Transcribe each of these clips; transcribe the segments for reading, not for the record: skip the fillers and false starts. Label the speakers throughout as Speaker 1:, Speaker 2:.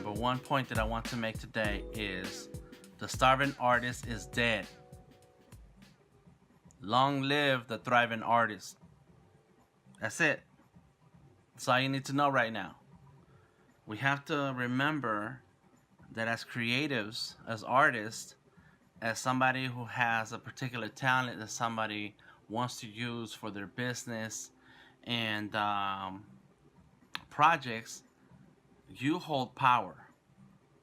Speaker 1: number one point that I want to make today is the starving artist is dead. Long live the thriving artist. That's it. That's all you need to know right now. We have to remember that as creatives, as artists, as somebody who has a particular talent that somebody wants to use for their business and projects, you hold power.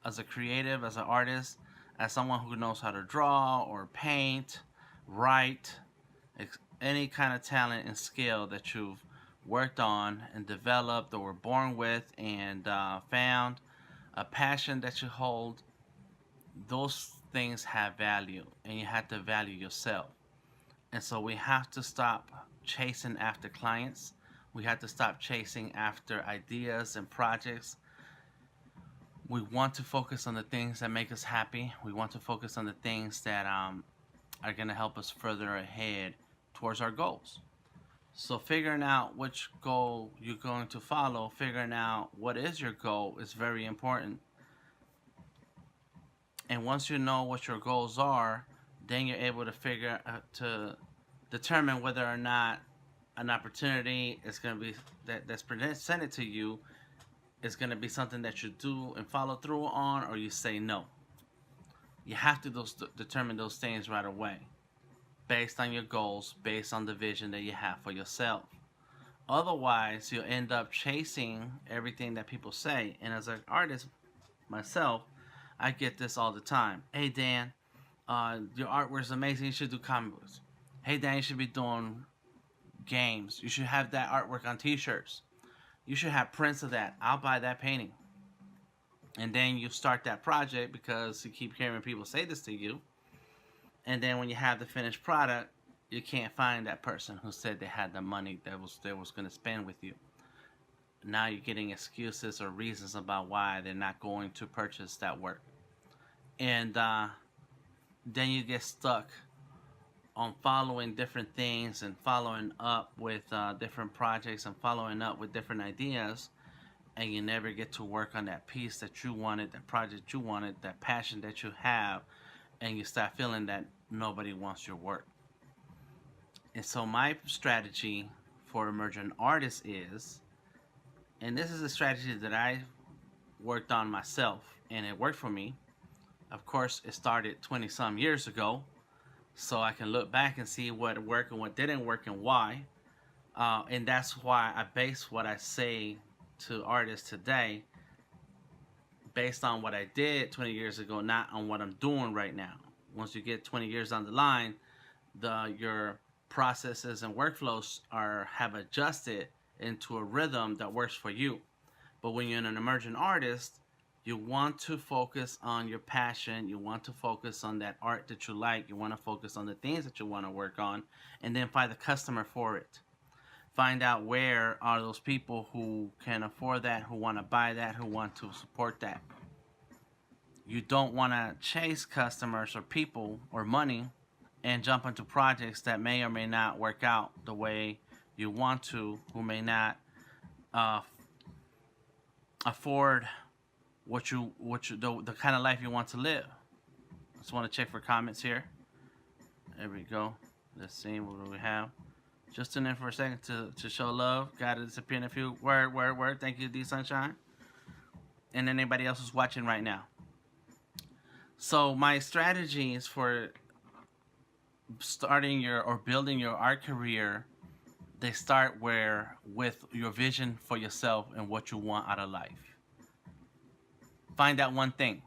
Speaker 1: As a creative, as an artist, as someone who knows how to draw or paint, write, any kind of talent and skill that you've worked on and developed or were born with and found, a passion that you hold, those things have value, and you have to value yourself. And so we have to stop chasing after clients. We have to stop chasing after ideas and projects. We want to focus on the things that make us happy. We want to focus on the things that are going to help us further ahead towards our goals. So figuring out which goal you're going to follow, figuring out what is your goal is very important. And once you know what your goals are, then you're able to to determine whether or not an opportunity is going to be that's presented to you is going to be something that you do and follow through on, or you say no. You have to determine those things right away, based on your goals, based on the vision that you have for yourself. Otherwise, you'll end up chasing everything that people say. And as an artist myself, I get this all the time. Hey Dan, your artwork is amazing. You should do comic books. Hey Dan, you should be doing games. You should have that artwork on t-shirts. You should have prints of that. I'll buy that painting. And then you start that project because you keep hearing people say this to you. And then when you have the finished product, you can't find that person who said they had the money that they was going to spend with you. Now you're getting excuses or reasons about why they're not going to purchase that work. And then you get stuck on following different things and following up with different projects and following up with different ideas, and you never get to work on that piece that you wanted, that project you wanted, that passion that you have, and you start feeling that nobody wants your work. And so my strategy for emerging artists is, and this is a strategy that I worked on myself and it worked for me. Of course, it started 20 some years ago, so I can look back and see what worked and what didn't work and why. And that's why I base what I say to artists today based on what I did 20 years ago, not on what I'm doing right now. Once you get 20 years down the line, your processes and workflows have adjusted into a rhythm that works for you. But when you're an emerging artist, you want to focus on your passion. You want to focus on that art that you like. You want to focus on the things that you want to work on, and then find the customer for it. Find out where are those people who can afford that, who want to buy that, who want to support that. You don't want to chase customers or people or money and jump into projects that may or may not work out the way you want to, who may not afford the kind of life you want to live. Just want to check for comments here. There we go. Let's see what do we have. Just tune in for a second to show love. Gotta disappear in a few. Word. Thank you, D Sunshine. And anybody else who's watching right now. So my strategies for starting or building your art career, they start with your vision for yourself and what you want out of life. Find that one thing.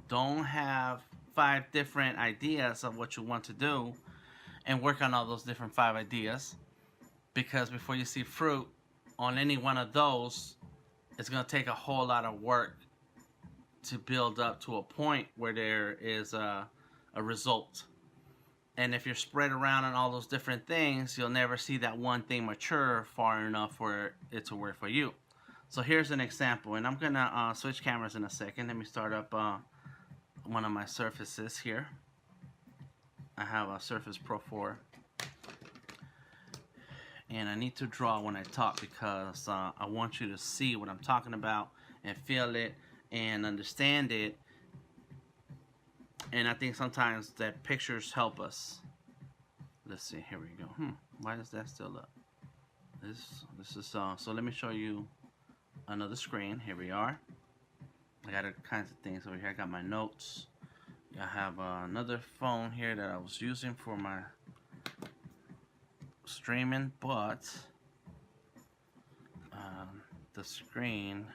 Speaker 1: Don't have 5 different ideas of what you want to do and work on all those different 5 ideas, because before you see fruit on any one of those, it's going to take a whole lot of work to build up to a point where there is a result. And if you're spread around on all those different things, you'll never see that one thing mature far enough for it to work for you. So here's an example, and I'm going to switch cameras in a second. Let me start up one of my surfaces here. I have a Surface Pro 4. And I need to draw when I talk because I want you to see what I'm talking about and feel it and understand it. And I think sometimes that pictures help us. Let's see. Here we go. Why is that still up? This is so. Let me show you another screen. Here we are. I got all kinds of things over here. I got my notes. I have another phone here that I was using for my streaming, but the screen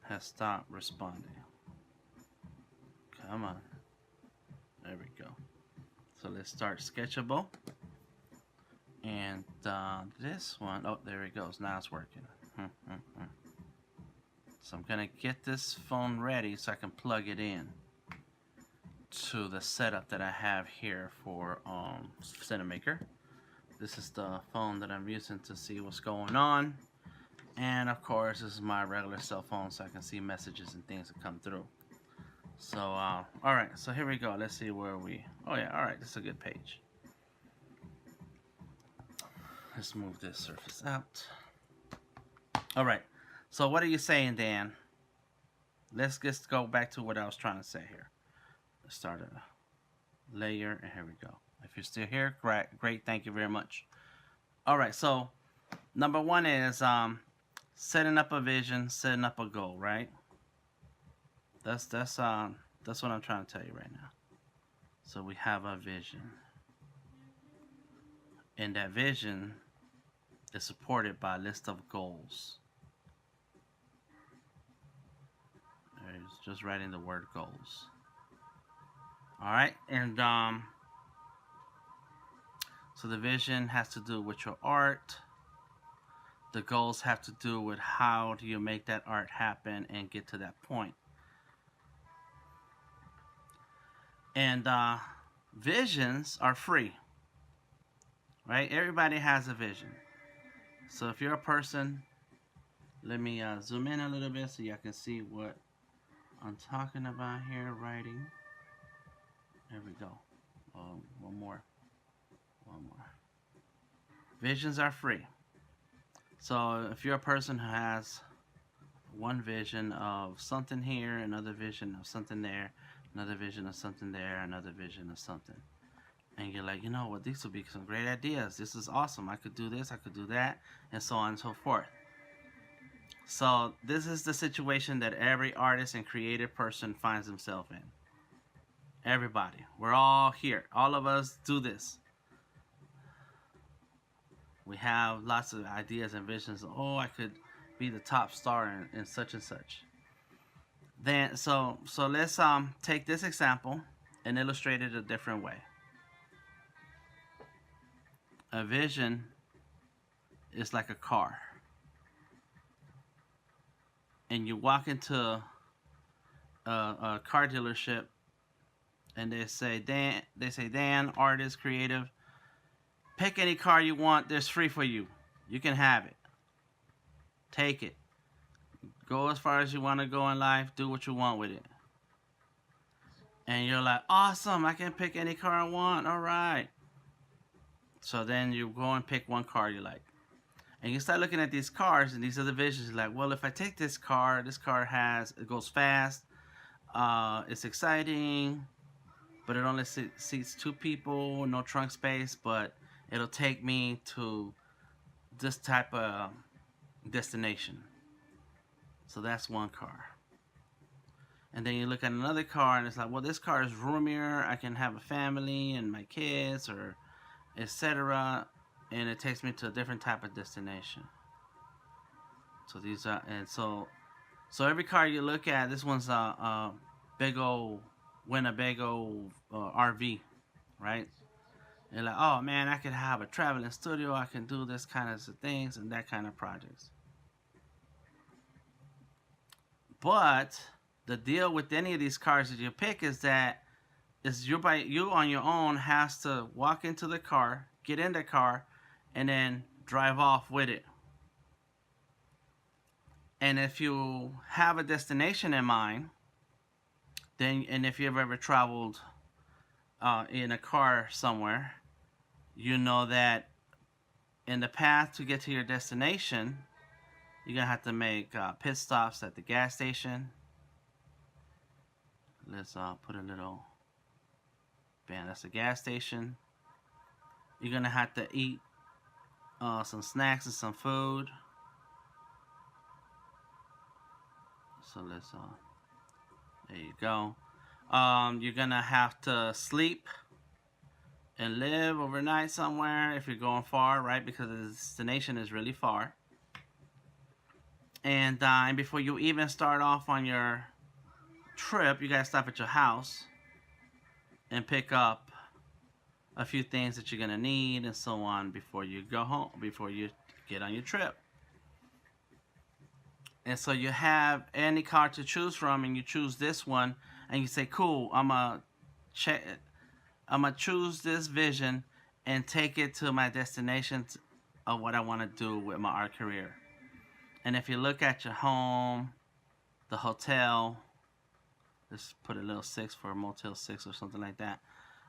Speaker 1: has stopped responding. Come on. There we go. So let's start Sketchable. And this one, oh, there it goes. Now it's working. So I'm going to get this phone ready so I can plug it in to the setup that I have here for Cinemaker. This is the phone that I'm using to see what's going on. And of course, this is my regular cell phone so I can see messages and things that come through. So, alright, so here we go. Let's see where we... Oh yeah, alright, this is a good page. Let's move this surface out. Alright, so what are you saying, Dan? Let's just go back to what I was trying to say here. Let's start a layer, and here we go. If you're still here, great, thank you very much. Alright, so number one is setting up a vision, setting up a goal, right? That's what I'm trying to tell you right now. So we have a vision. And that vision is supported by a list of goals. It's just writing the word goals. Alright, and so the vision has to do with your art. The goals have to do with how do you make that art happen and get to that point. And visions are free, right? Everybody has a vision. So if you're a person, let me zoom in a little bit so y'all can see what I'm talking about here, writing. There we go. One more. Visions are free. So if you're a person who has one vision of something here, another vision of something there, another vision of something there, another vision of something, and you're like, you know what, these would be some great ideas. This is awesome. I could do this, I could do that, and so on and so forth. So this is the situation that every artist and creative person finds himself in. Everybody. We're all here. All of us do this. We have lots of ideas and visions. Oh, I could be the top star in such and such. Then so let's take this example and illustrate it a different way. A vision is like a car. And you walk into a car dealership and they say, Dan, artist, creative, pick any car you want. There's free for you. You can have it. Take it. Go as far as you want to go in life. Do what you want with it. And you're like, awesome. I can pick any car I want. All right. So then you go and pick one car you like. And you start looking at these cars and these are the visions. You're like, well, if I take this car it goes fast. It's exciting. But it only seats 2 people. No trunk space. But it'll take me to this type of destination. So that's one car. And then you look at another car and it's like, well, this car is roomier. I can have a family and my kids or etc. And it takes me to a different type of destination. So these are, and so every car you look at, this one's a big old Winnebago RV, right? You're like, oh man, I could have a traveling studio. I can do this kind of things and that kind of projects. But the deal with any of these cars that you pick is that you on your own has to walk into the car, get in the car, and then drive off with it. And if you have a destination in mind, then, and if you've ever traveled in a car somewhere, you know that in the path to get to your destination, you're going to have to make pit stops at the gas station. let's put a little band. That's a gas station. You're gonna have to eat some snacks and some food. So let's there you go. You're gonna have to sleep and live overnight somewhere if you're going far, right? Because the destination is really far. And before you even start off on your trip, you gotta stop at your house and pick up a few things that you're gonna need and so on before you go home, before you get on your trip. And so you have any car to choose from, and you choose this one, and you say, "Cool, I'm gonna choose this vision and take it to my destination of what I want to do with my art career." And if you look at your home, the hotel, let's put a little 6 for a Motel 6 or something like that.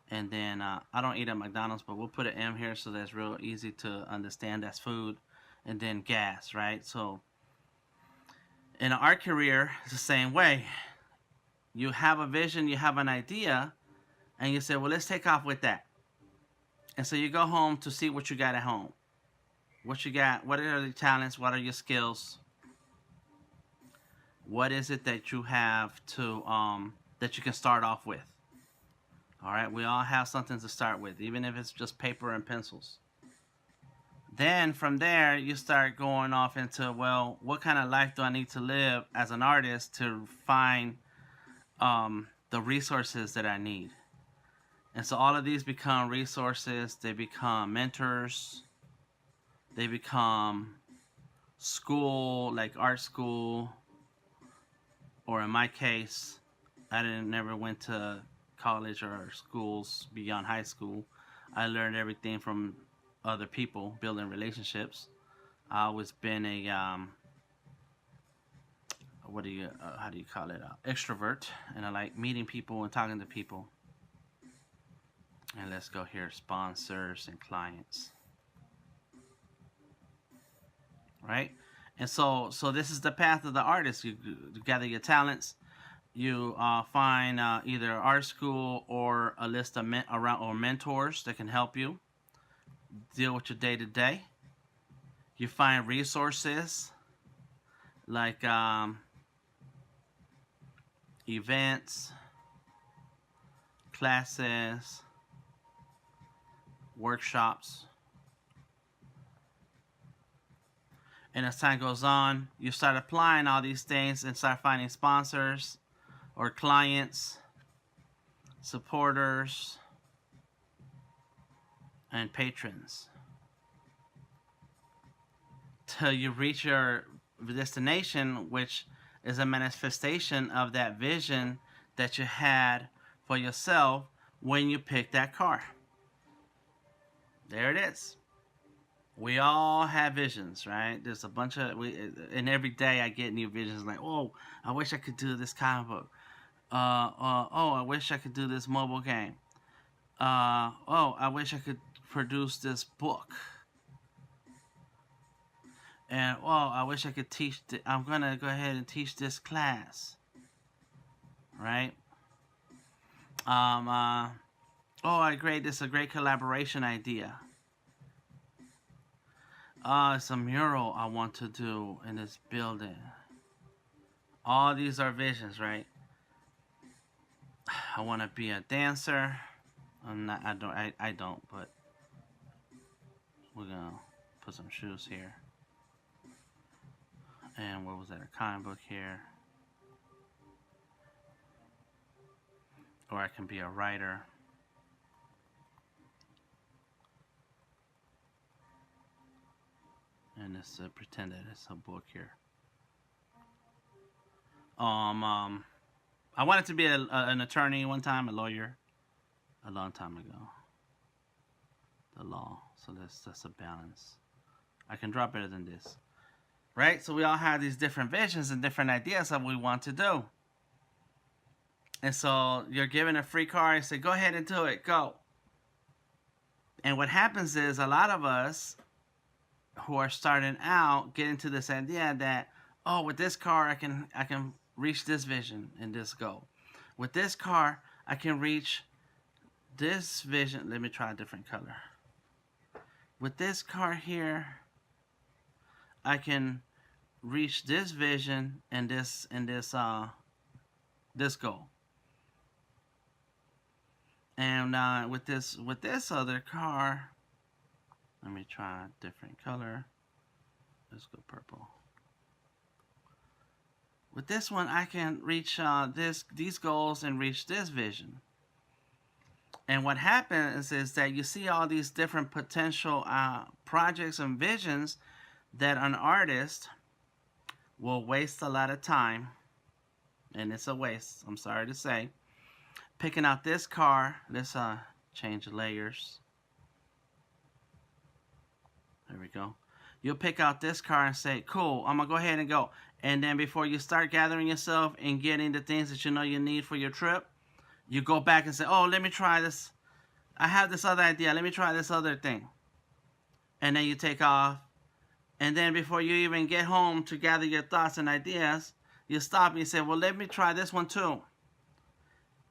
Speaker 1: And then I don't eat at McDonald's, but we'll put an M here so that's real easy to understand. That's food. And then gas, right? So in an art career, it's the same way. You have a vision, you have an idea, and you say, well, let's take off with that. And so you go home to see what you got at home. What you got, what are your talents, what are your skills? What is it that you have to, that you can start off with? All right, we all have something to start with, even if it's just paper and pencils. Then from there, you start going off into, well, what kind of life do I need to live as an artist to find the resources that I need? And so all of these become resources. They become mentors. They become school, like art school. Or in my case, I never went to college or schools beyond high school. I learned everything from other people, building relationships. I always been a how do you call it, extrovert, and I like meeting people and talking to people. And let's go here, sponsors and clients, right? And so this is the path of the artist. You gather your talents. You find either art school or a list of mentors that can help you deal with your day-to-day. You find resources like events, classes, workshops. And as time goes on, you start applying all these things and start finding sponsors or clients, supporters, and patrons till you reach your destination, which is a manifestation of that vision that you had for yourself when you picked that car. There it is. We all have visions, right? There's a bunch of, and every day I get new visions like, oh, I wish I could do this comic book. Oh, I wish I could do this mobile game. Oh, I wish I could produce this book. And, oh, I wish I could teach, I'm going to go ahead and teach this class. Right? Oh, this is a great collaboration idea. It's a mural I want to do in this building. All these are visions, right? I want to be a dancer. I don't, but we're gonna put some shoes here. And what was that? A comic book here. Or I can be a writer. And let's pretend that it's a book here. I wanted to be an attorney one time, a lawyer, a long time ago. The law, so that's a balance. I can draw better than this, right? So we all have these different visions and different ideas of what we want to do. And so you're given a free car and say, go ahead and do it, go. And what happens is a lot of us who are starting out get into this idea that, oh, with this car I can reach this vision and this goal. With this car, I can reach this vision. Let me try a different color. With this car here, I can reach this vision and this goal. And with this other car, let me try a different color. Let's go purple. With this one, I can reach these goals and reach this vision. And what happens is that you see all these different potential projects and visions that an artist will waste a lot of time, and it's a waste, I'm sorry to say, picking out this car. Let's change the layers. There we go. You'll pick out this car and say, cool, I'm going to go ahead and go. And then before you start gathering yourself and getting the things that you know you need for your trip, you go back and say, oh, let me try this. I have this other idea. Let me try this other thing. And then you take off. And then before you even get home to gather your thoughts and ideas, you stop and you say, well, let me try this one too.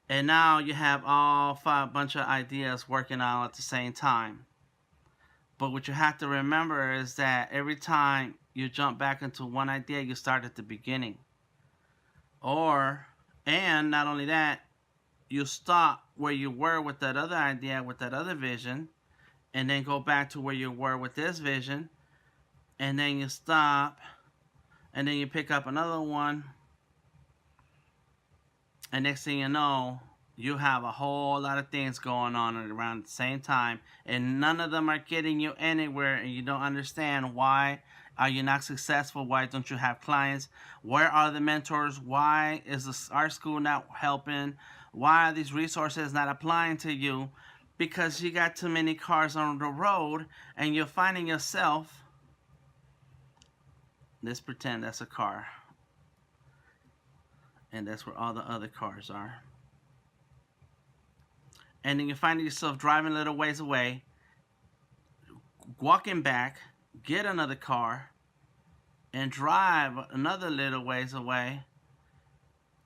Speaker 1: And now you have all bunch of ideas working out at the same time. But what you have to remember is that every time you jump back into one idea, you start at the beginning. And not only that, you stop where you were with that other idea, with that other vision, and then go back to where you were with this vision, and then you stop, and then you pick up another one, and next thing you know, you have a whole lot of things going on around the same time, and none of them are getting you anywhere, and you don't understand why are you not successful. Why don't you have clients? Where are the mentors? Why is the art school not helping? Why are these resources not applying to you? Because you got too many cars on the road, and you're finding yourself, let's pretend that's a car, and that's where all the other cars are. And then you find yourself driving a little ways away, walking back, get another car, and drive another little ways away,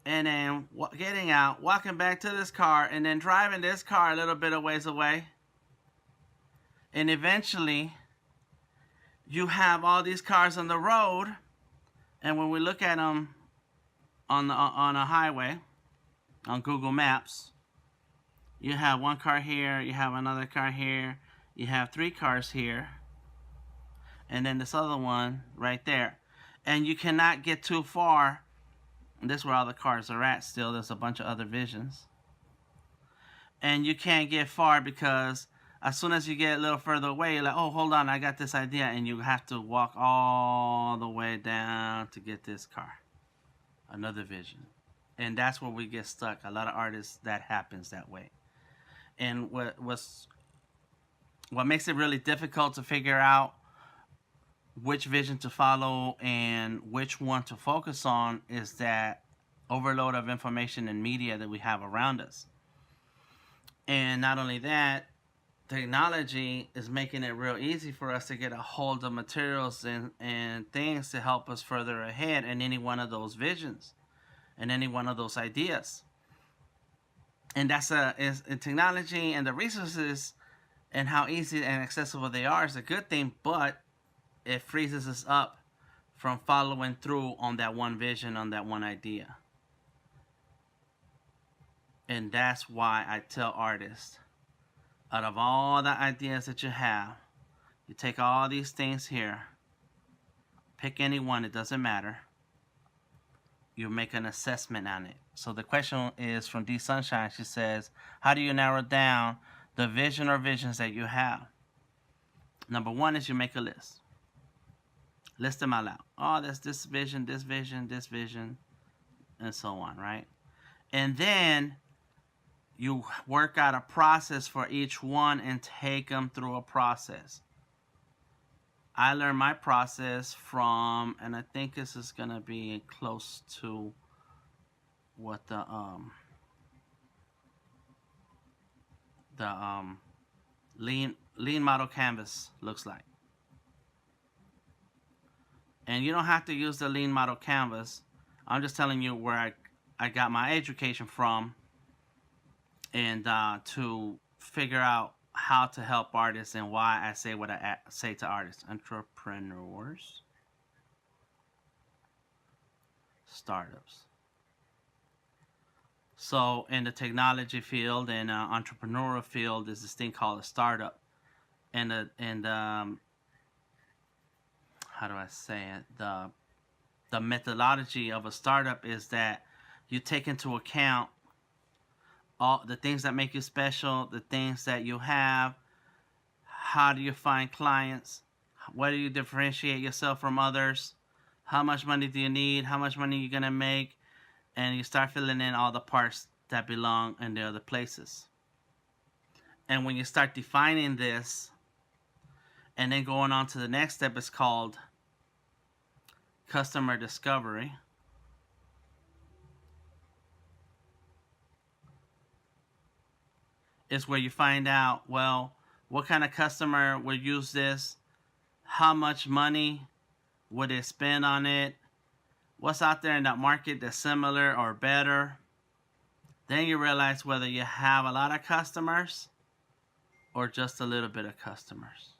Speaker 1: and then getting out, walking back to this car, and then driving this car a little bit of ways away. And eventually, you have all these cars on the road, and when we look at them on a highway, on Google Maps, you have one car here, you have another car here, you have 3 cars here, and then this other one right there. And you cannot get too far. And this is where all the cars are at still. There's a bunch of other visions. And you can't get far because as soon as you get a little further away, you're like, oh, hold on, I got this idea. And you have to walk all the way down to get this car. Another vision. And that's where we get stuck. A lot of artists, that happens that way. And what makes it really difficult to figure out which vision to follow and which one to focus on is that overload of information and media that we have around us. And not only that, technology is making it real easy for us to get a hold of materials and things to help us further ahead in any one of those visions and any one of those ideas. And that's technology and the resources and how easy and accessible they are is a good thing, but it freezes us up from following through on that one vision, on that one idea. And that's why I tell artists, out of all the ideas that you have, you take all these things here, pick any one, it doesn't matter. You make an assessment on it. So the question is from D Sunshine. She says, how do you narrow down the vision or visions that you have? Number 1 is you make a list. List them all out. Oh, there's this vision, this vision, this vision, and so on, right? And then you work out a process for each one and take them through a process. I learned my process from, and I think this is going to be close to what the lean model canvas looks like. And you don't have to use the lean model canvas. I'm just telling you where I got my education from, and to figure out how to help artists and why I say what I say to artists, entrepreneurs, startups. So in the technology field and entrepreneurial field, there's this thing called a startup, and how do I say it? The methodology of a startup is that you take into account all the things that make you special, the things that you have. How do you find clients? Where do you differentiate yourself from others? How much money do you need? How much money are you gonna make? And you start filling in all the parts that belong in the other places. And when you start defining this, and then going on to the next step, is called customer discovery. Is where you find out, well, what kind of customer would use this? How much money would they spend on it? What's out there in that market that's similar or better? Then you realize whether you have a lot of customers or just a little bit of customers.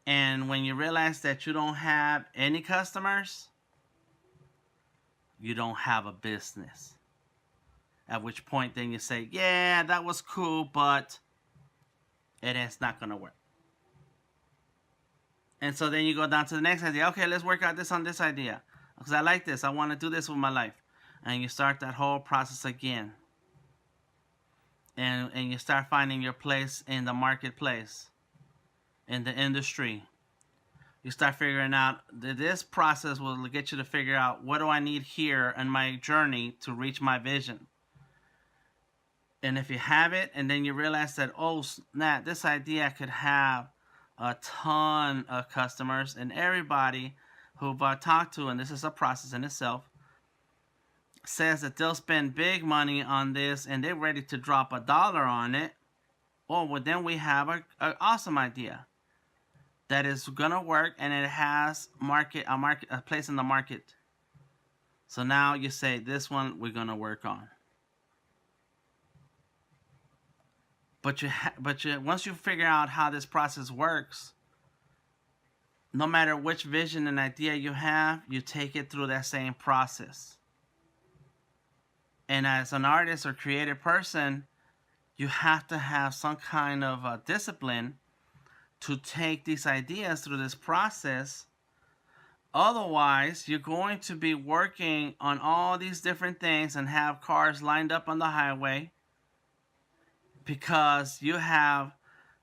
Speaker 1: And when you realize that you don't have any customers, you don't have a business. At which point then you say, yeah, that was cool, but it's not going to work. And so then you go down to the next idea. Okay, let's work out this on this idea. Because I like this. I want to do this with my life. And you start that whole process again. And you start finding your place in the marketplace, in the industry. You start figuring out that this process will get you to figure out, what do I need here in my journey to reach my vision? And if you have it, and then you realize that, oh snap, this idea could have a ton of customers, and everybody who I've talked to, and this is a process in itself, says that they'll spend big money on this and they're ready to drop $1 on it. Oh, well, then we have an awesome idea that is gonna work, and it has a place in the market. So now you say, this one we're gonna work on. But once you figure out how this process works, no matter which vision and idea you have, you take it through that same process. And as an artist or creative person, you have to have some kind of discipline to take these ideas through this process. Otherwise, you're going to be working on all these different things and have cars lined up on the highway because you have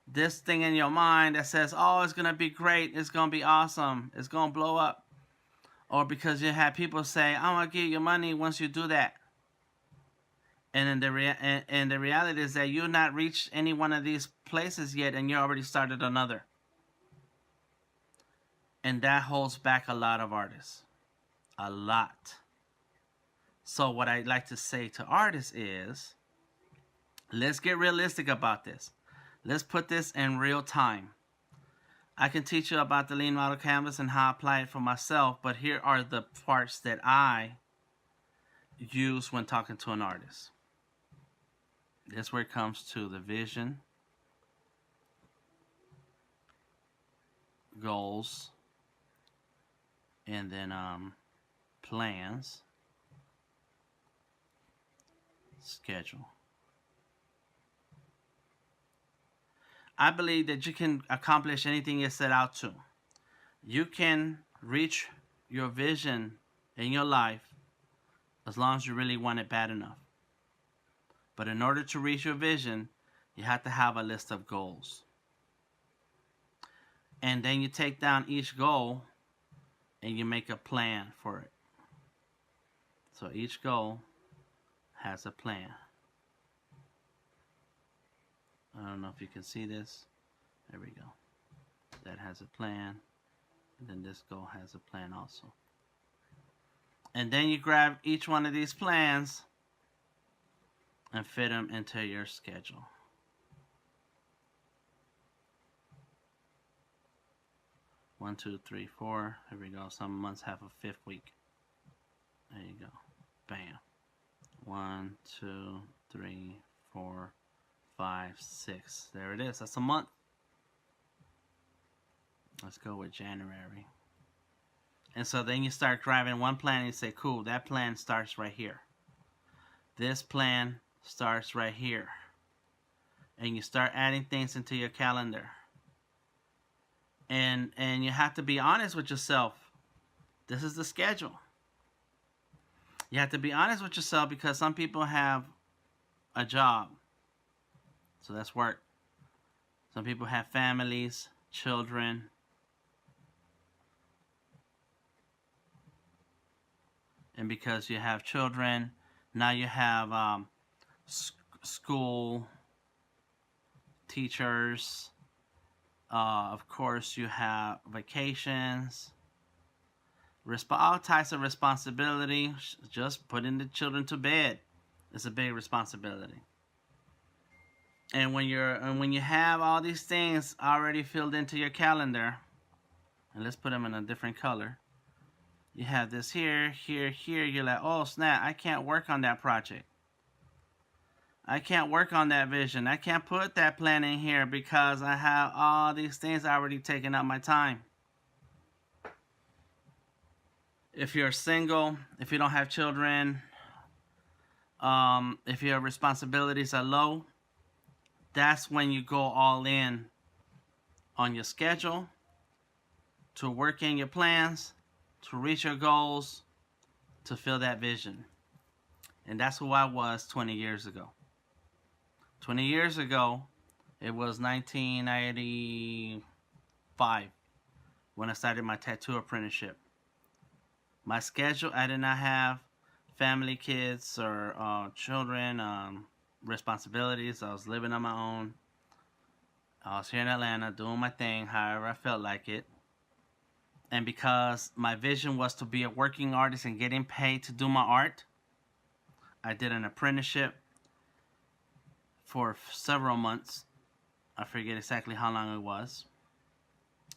Speaker 1: this thing in your mind that says, oh, it's going to be great, it's going to be awesome, it's going to blow up. Or because you have people say, I'm going to give you money once you do that. And the reality is that you've not reached any one of these places yet, and you already started another. And that holds back a lot of artists. A lot. So what I'd like to say to artists is, let's get realistic about this. Let's put this in real time. I can teach you about the lean model canvas and how I apply it for myself, but here are the parts that I use when talking to an artist. This is where it comes to the vision, goals, and then plans, schedule. I believe that you can accomplish anything you set out to. You can reach your vision in your life as long as you really want it bad enough. But in order to reach your vision, you have to have a list of goals. And then you take down each goal and you make a plan for it. So each goal has a plan. I don't know if you can see this. There we go. That has a plan. And then this goal has a plan also. And then you grab each one of these plans and fit them into your schedule. One, two, three, four. Here we go. Some months have a fifth week. There you go. Bam. 1, 2, 3, 4, 5, 6. There it is. That's a month. Let's go with January. And so then you start driving one plan and you say, cool, that plan starts right here. This plan starts right here. And you start adding things into your calendar. And you have to be honest with yourself. This is the schedule. You have to be honest with yourself because some people have a job. So that's work. Some people have families, children. And because you have children, now you have school, teachers. Of course, you have vacations. All types of responsibility. Just putting the children to bed is a big responsibility. And when you have all these things already filled into your calendar, and let's put them in a different color. You have this here, here, here. You're like, oh snap, I can't work on that project. I can't work on that vision. I can't put that plan in here because I have all these things already taking up my time. If you're single, if you don't have children, if your responsibilities are low, that's when you go all in on your schedule, to work in your plans, to reach your goals, to fill that vision. And that's who I was 20 years ago. 20 years ago, it was 1985 when I started my tattoo apprenticeship. My schedule, I did not have family, kids, or children, responsibilities. I was living on my own. I was here in Atlanta doing my thing however I felt like it. And because my vision was to be a working artist and getting paid to do my art, I did an apprenticeship for several months. I forget exactly how long it was.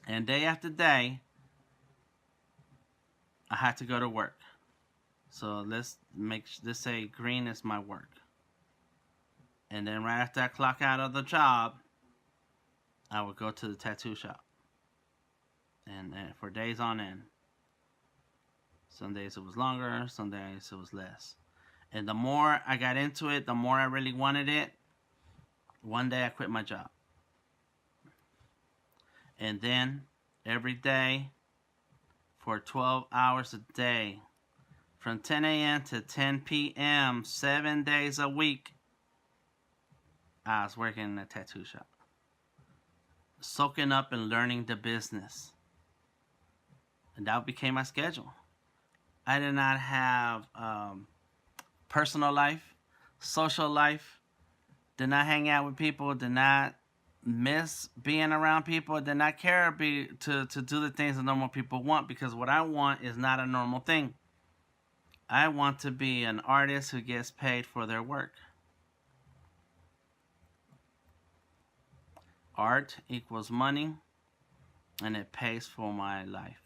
Speaker 1: And day after day, I had to go to work. So let's say green is my work. And then right after I clock out of the job, I would go to the tattoo shop. And for days on end. Some days it was longer, some days it was less. And the more I got into it, the more I really wanted it. One day I quit my job. And then every day for 12 hours a day, from 10 a.m. to 10 p.m., 7 days a week, I was working in a tattoo shop. Soaking up and learning the business. And that became my schedule. I did not have personal life, social life, did not hang out with people, did not miss being around people, did not care to do the things that normal people want, because what I want is not a normal thing. I want to be an artist who gets paid for their work. Art equals money, and it pays for my life.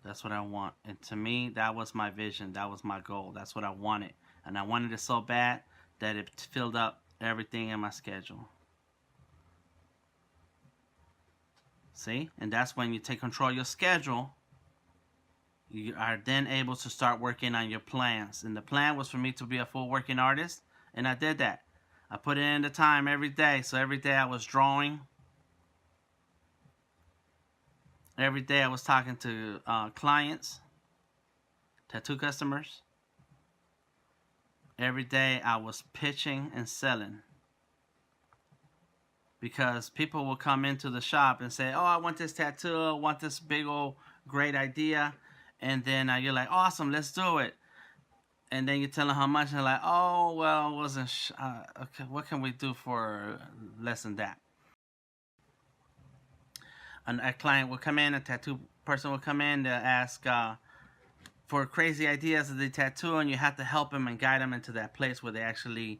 Speaker 1: That's what I want. And to me, that was my vision. That was my goal. That's what I wanted. And I wanted it so bad that it filled up everything in my schedule. See? And that's when you take control of your schedule. You are then able to start working on your plans. And the plan was for me to be a full working artist. And I did that. I put in the time every day. So every day I was drawing. Every day I was talking to clients, tattoo customers. Every day I was pitching and selling. Because people will come into the shop and say, oh, I want this tattoo, I want this big old great idea. And then you're like, awesome, let's do it. And then you tell them how much, and they're like, oh, well, wasn't okay, what can we do for less than that? A client will come in, a tattoo person will come in to ask for crazy ideas of the tattoo, and you have to help them and guide them into that place where they actually,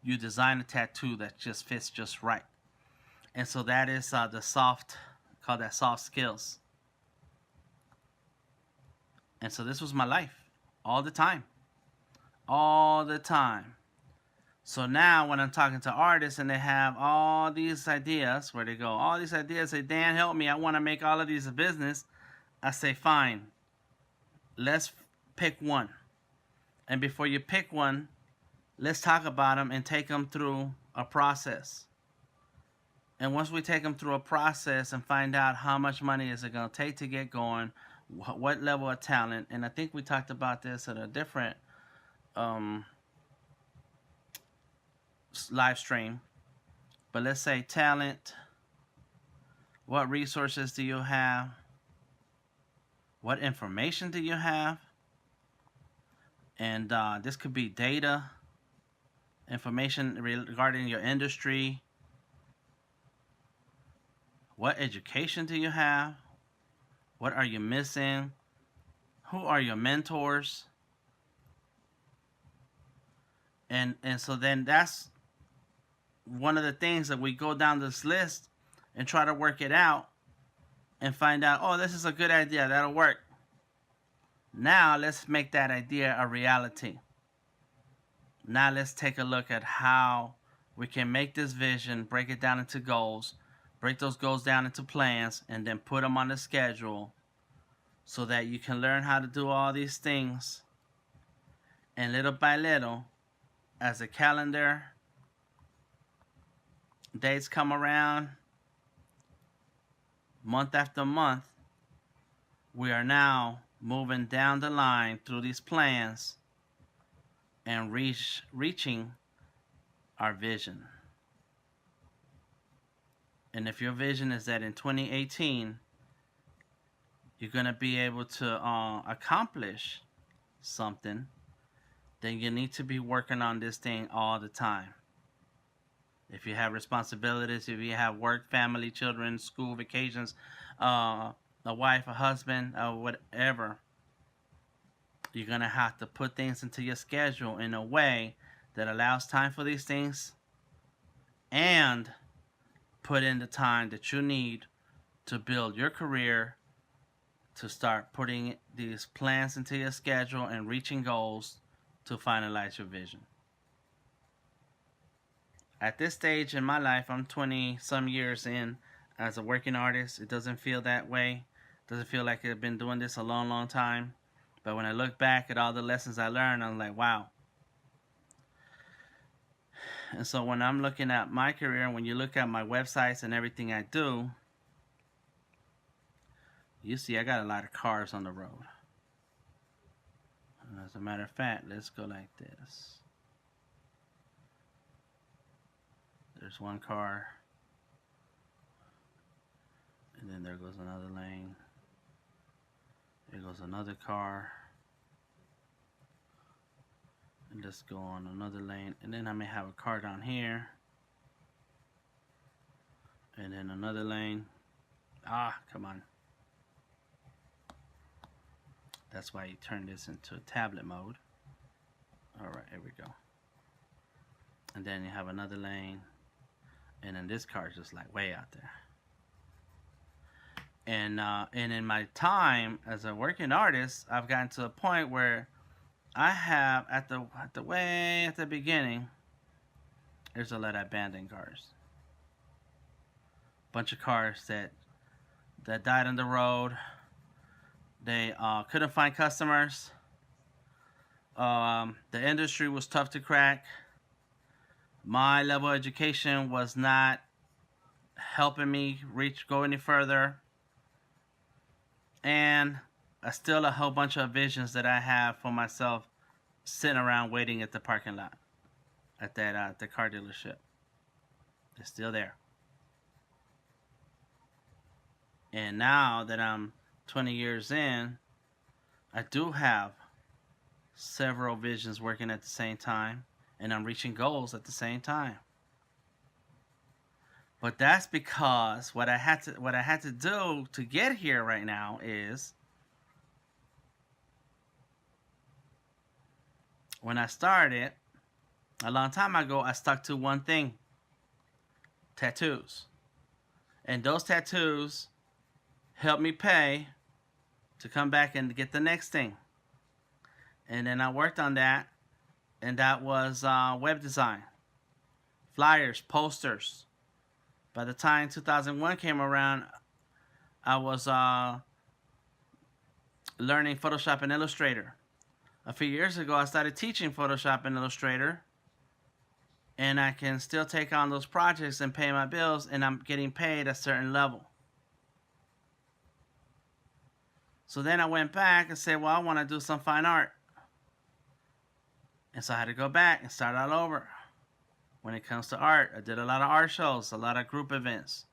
Speaker 1: you design a tattoo that just fits just right. And so that is call that soft skills. And so this was my life all the time. All the time. So now when I'm talking to artists and they have all these ideas, where they go, all these ideas, say, Dan, help me, I want to make all of these a business. I say, fine, let's pick one. And before you pick one, let's talk about them and take them through a process. And once we take them through a process and find out how much money is it going to take to get going, what level of talent, and I think we talked about this at a different live stream, but let's say talent, what resources do you have, what information do you have, and this could be data, information regarding your industry, what education do you have, what are you missing, who are your mentors, and so then that's one of the things that we go down this list and try to work it out and find out, oh, this is a good idea, that'll work. Now let's make that idea a reality. Now let's take a look at how we can make this vision, break it down into goals, break those goals down into plans, and then put them on the schedule so that you can learn how to do all these things. And little by little, as the calendar dates come around, month after month, we are now moving down the line through these plans and reaching our vision. And if your vision is that in 2018 you're going to be able to accomplish something, then you need to be working on this thing all the time. If you have responsibilities, if you have work, family, children, school, vacations, a wife, a husband, whatever, you're going to have to put things into your schedule in a way that allows time for these things and put in the time that you need to build your career, to start putting these plans into your schedule and reaching goals to finalize your vision. At this stage in my life, I'm 20 some years in as a working artist. It doesn't feel that way. It doesn't feel like I've been doing this a long, long time. But when I look back at all the lessons I learned, I'm like, wow. And so when I'm looking at my career, and when you look at my websites and everything I do, you see I got a lot of cars on the road. And as a matter of fact, let's go like this. There's one car, and then there goes another lane. There goes another car, and let's go on another lane, and then I may have a car down here, and then another lane. Come on. That's why you turn this into a tablet mode. Alright, here we go. And then you have another lane. And then this car is just like way out there. And in my time as a working artist, I've gotten to a point where I have at the beginning, there's a lot of abandoned cars. Bunch of cars that died on the road. They couldn't find customers. The industry was tough to crack. My level of education was not helping me go any further. And still a whole bunch of visions that I have for myself sitting around waiting at the parking lot at that the car dealership. They're still there. And now that I'm 20 years in, I do have several visions working at the same time, and I'm reaching goals at the same time. But that's because what I had to do to get here right now is, when I started a long time ago, I stuck to one thing: tattoos. And those tattoos helped me pay to come back and get the next thing. And then I worked on that, and that was web design, flyers, posters. By the time 2001 came around, I was learning Photoshop and Illustrator. A few years ago, I started teaching Photoshop and Illustrator, and I can still take on those projects and pay my bills, and I'm getting paid a certain level. So then I went back and said, well, I want to do some fine art. And so I had to go back and start all over. When it comes to art, I did a lot of art shows, a lot of group events,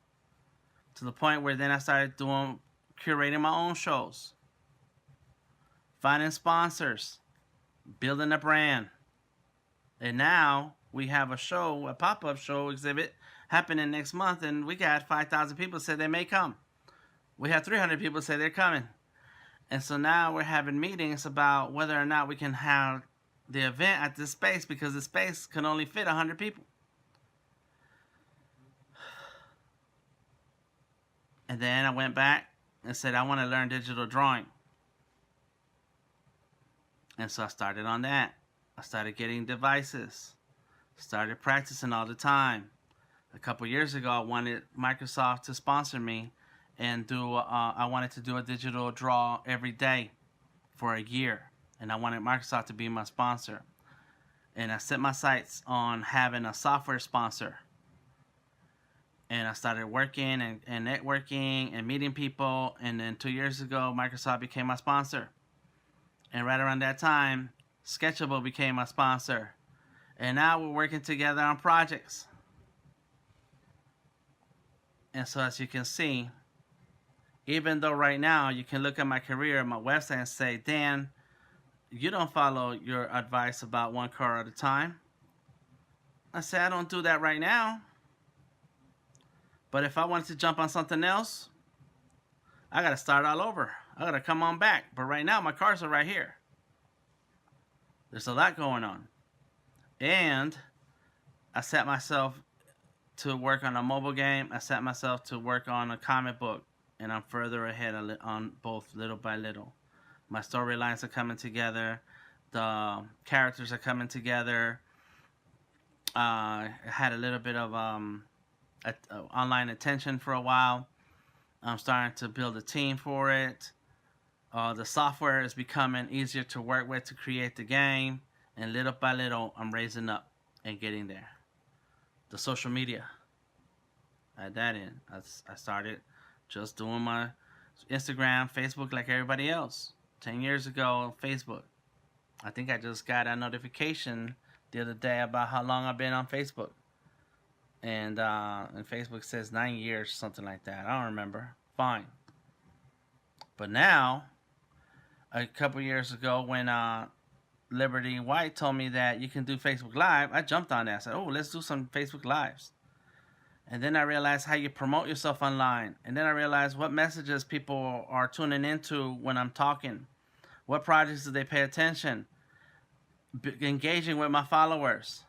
Speaker 1: to the point where then I started curating my own shows, finding sponsors, building a brand. And now we have a show, a pop-up show exhibit happening next month, and we got 5,000 people say they may come. We have 300 people say they're coming. And so now we're having meetings about whether or not we can have the event at this space, because the space can only fit 100 people. And then I went back and said, I want to learn digital drawing. And so I started on that. I started getting devices. Started practicing all the time. A couple years ago, I wanted Microsoft to sponsor me and I wanted to do a digital draw every day for a year. And I wanted Microsoft to be my sponsor. And I set my sights on having a software sponsor. And I started working and networking and meeting people. And then 2 years ago, Microsoft became my sponsor. And right around that time, Sketchable became my sponsor. And now we're working together on projects. And so as you can see, even though right now you can look at my career and my website and say, Dan, you don't follow your advice about one car at a time. I say, I don't do that right now. But if I wanted to jump on something else, I got to start all over. I got to come on back. But right now, my cars are right here. There's a lot going on. And I set myself to work on a mobile game. I set myself to work on a comic book. And I'm further ahead on both little by little. My storylines are coming together. The characters are coming together. I had a little bit of online attention for a while. I'm starting to build a team for it. The software is becoming easier to work with to create the game. And little by little, I'm raising up and getting there. The social media. I had that in. I started just doing my Instagram, Facebook like everybody else. 10 years ago, Facebook. I think I just got a notification the other day about how long I've been on Facebook. And Facebook says 9 years, something like that. I don't remember. Fine. But now, a couple years ago, when Liberty White told me that you can do Facebook Live, I jumped on that. I said, oh, let's do some Facebook Lives. And then I realized how you promote yourself online. And then I realized what messages people are tuning into when I'm talking. What projects do they pay attention? Engaging with my followers.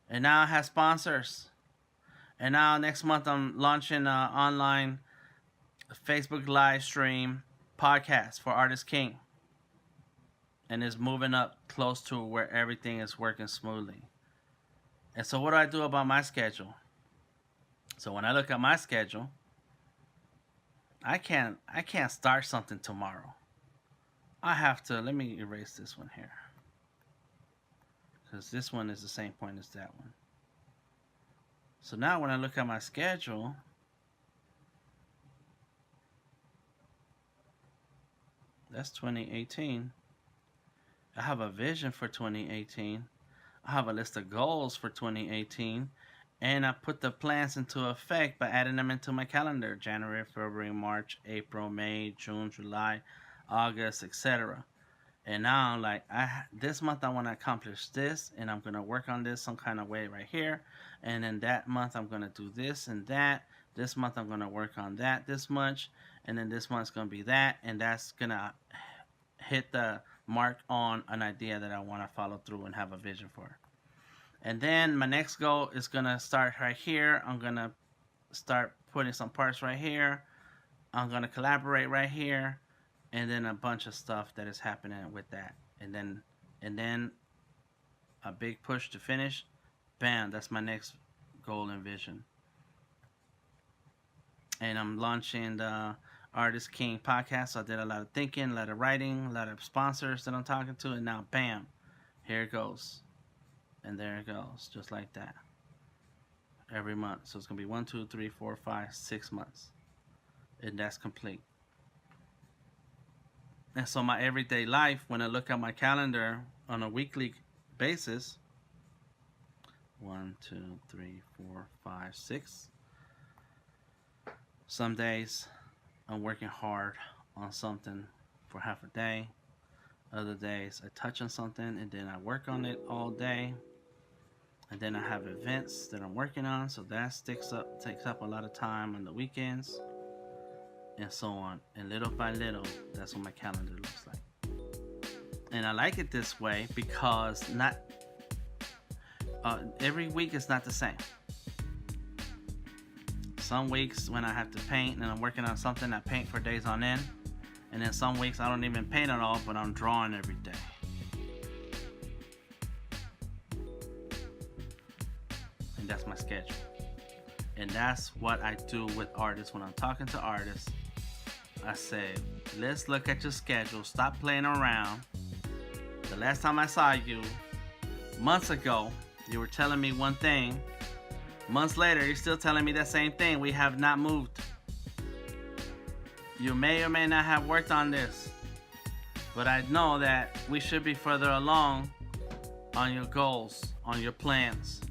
Speaker 1: And now I have sponsors. And now next month I'm launching an online Facebook live stream podcast for Artist King. And it's moving up close to where everything is working smoothly. And so what do I do about my schedule? So when I look at my schedule, I can't start something tomorrow. I have to, let me erase this one here. Because this one is the same point as that one. So now when I look at my schedule, that's 2018. I have a vision for 2018. I have a list of goals for 2018. And I put the plans into effect by adding them into my calendar. January, February, March, April, May, June, July, August, etc. And now I'm like, this month I want to accomplish this. And I'm going to work on this some kind of way right here. And then that month I'm going to do this and that. This month I'm going to work on that this much. And then this month's going to be that. And that's going to hit the mark on an idea that I want to follow through and have a vision for. And then my next goal is going to start right here. I'm going to start putting some parts right here. I'm going to collaborate right here. and then a bunch of stuff that is happening with that, and then a big push to finish. Bam, that's my next goal and vision. And I'm launching the Artist King podcast. So I did a lot of thinking, a lot of writing, a lot of sponsors that I'm talking to, and now bam, here it goes, and there it goes, just like that. Every month, so it's gonna be 1, 2, 3, 4, 5, 6 months, and that's complete. And so my everyday life, when I look at my calendar on a weekly basis, 1, 2, 3, 4, 5, 6. Some days I'm working hard on something for half a day. Other days I touch on something and then I work on it all day. And then I have events that I'm working on, so that takes up a lot of time on the weekends, and so on. And little by little, that's what my calendar looks like. And I like it this way because not every week is not the same. Some weeks when I have to paint and I'm working on something, I paint for days on end. And then some weeks I don't even paint at all, but I'm drawing every day. And that's my schedule. And that's what I do with artists. When I'm talking to artists, I say, let's look at your schedule. Stop playing around. The last time I saw you, months ago, you were telling me one thing. Months later, you're still telling me that same thing. We have not moved. You may or may not have worked on this, but I know that we should be further along on your goals, on your plans.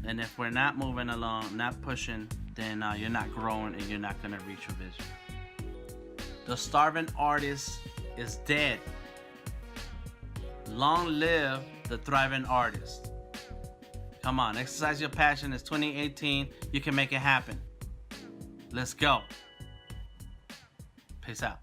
Speaker 1: And if we're not moving along, not pushing, then you're not growing and you're not going to reach your vision. The starving artist is dead. Long live the thriving artist. Come on, exercise your passion. It's 2018. You can make it happen. Let's go. Peace out.